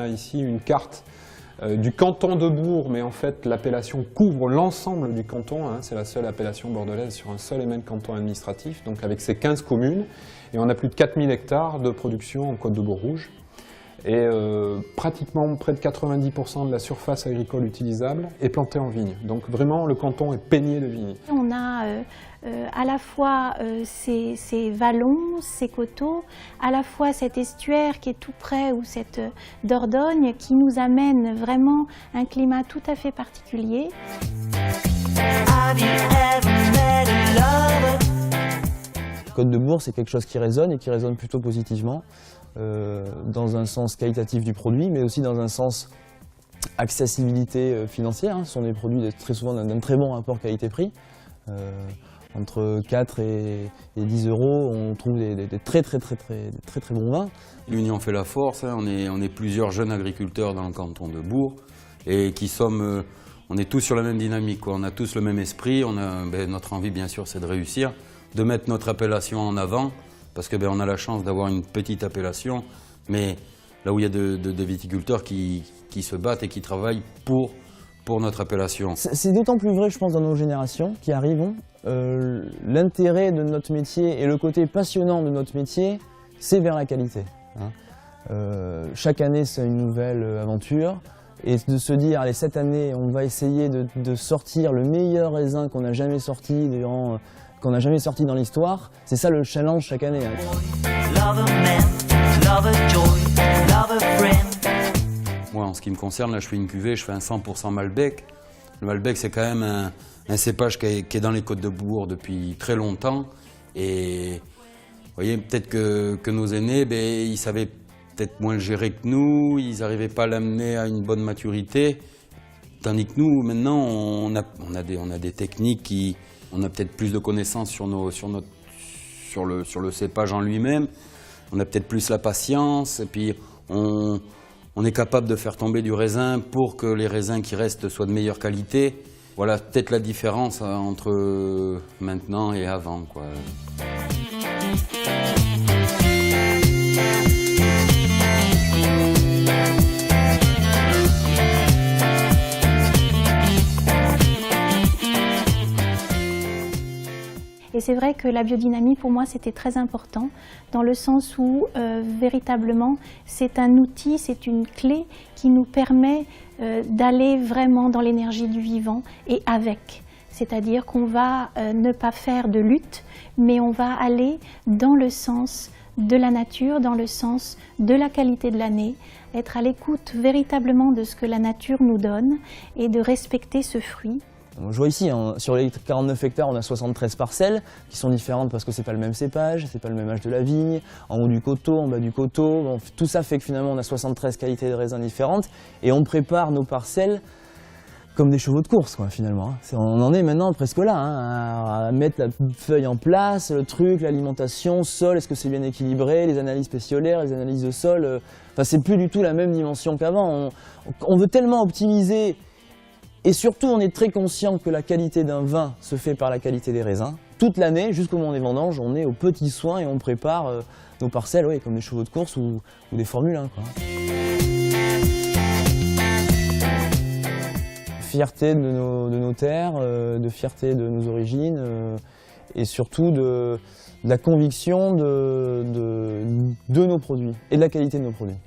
a ici une carte du canton de Bourg, mais en fait l'appellation couvre l'ensemble du canton, hein, c'est la seule appellation bordelaise sur un seul et même canton administratif, donc avec ses 15 communes, et on a plus de 4000 hectares de production en Côte de Bourg-Rouge, et pratiquement près de 90% de la surface agricole utilisable est plantée en vigne, donc vraiment le canton est peigné de vignes. On a à la fois ces vallons, ces coteaux, à la fois cet estuaire qui est tout près, ou cette Dordogne qui nous amène vraiment un climat tout à fait particulier. Côte de Bourg, c'est quelque chose qui résonne et qui résonne plutôt positivement, dans un sens qualitatif du produit, mais aussi dans un sens accessibilité financière. Ce sont des produits très souvent d'un très bon rapport qualité-prix. Entre 4 et 10 euros, on trouve des très bons vins. L'union fait la force, hein. On est plusieurs jeunes agriculteurs dans le canton de Bourg et on est tous sur la même dynamique, quoi. On a tous le même esprit, notre envie bien sûr c'est de réussir, de mettre notre appellation en avant, parce que on a la chance d'avoir une petite appellation, mais là où il y a des viticulteurs qui se battent et qui travaillent pour notre appellation. C'est d'autant plus vrai, je pense, dans nos générations qui arrivent. L'intérêt de notre métier et le côté passionnant de notre métier, c'est vers la qualité. Chaque année, c'est une nouvelle aventure. Et de se dire, allez, cette année, on va essayer de sortir le meilleur raisin qu'on n'a jamais sorti dans l'histoire, c'est ça le challenge chaque année. Moi, en ce qui me concerne, là, je fais une cuvée, je fais un 100% Malbec. Le Malbec, c'est quand même un cépage qui est dans les Côtes de Bourg depuis très longtemps. Et vous voyez, peut-être que nos aînés, ils savaient peut-être moins le gérer que nous, ils n'arrivaient pas à l'amener à une bonne maturité. Tandis que nous, maintenant, on a des techniques on a peut-être plus de connaissances sur le cépage en lui-même. On a peut-être plus la patience, et puis on est capable de faire tomber du raisin pour que les raisins qui restent soient de meilleure qualité. Voilà peut-être la différence entre maintenant et avant, quoi. Et c'est vrai que la biodynamie, pour moi, c'était très important, dans le sens où, véritablement, c'est un outil, c'est une clé qui nous permet d'aller vraiment dans l'énergie du vivant et avec. C'est-à-dire qu'on va ne pas faire de lutte, mais on va aller dans le sens de la nature, dans le sens de la qualité de l'année, être à l'écoute véritablement de ce que la nature nous donne et de respecter ce fruit. Je vois ici, sur les 49 hectares, on a 73 parcelles qui sont différentes parce que c'est pas le même cépage, c'est pas le même âge de la vigne, en haut du coteau, en bas du coteau. Bon, tout ça fait que finalement on a 73 qualités de raisins différentes et on prépare nos parcelles comme des chevaux de course, quoi, finalement. On en est maintenant presque là, à mettre la feuille en place, le truc, l'alimentation, sol, est-ce que c'est bien équilibré, les analyses spéciolaires, les analyses de sol. Enfin, c'est plus du tout la même dimension qu'avant. On veut tellement optimiser. Et surtout, on est très conscient que la qualité d'un vin se fait par la qualité des raisins. Toute l'année, jusqu'au moment des vendanges, on est aux petits soins et on prépare nos parcelles, oui, comme des chevaux de course ou des Formule 1, quoi. Fierté de nos terres, de fierté de nos origines et surtout de la conviction de nos produits et de la qualité de nos produits.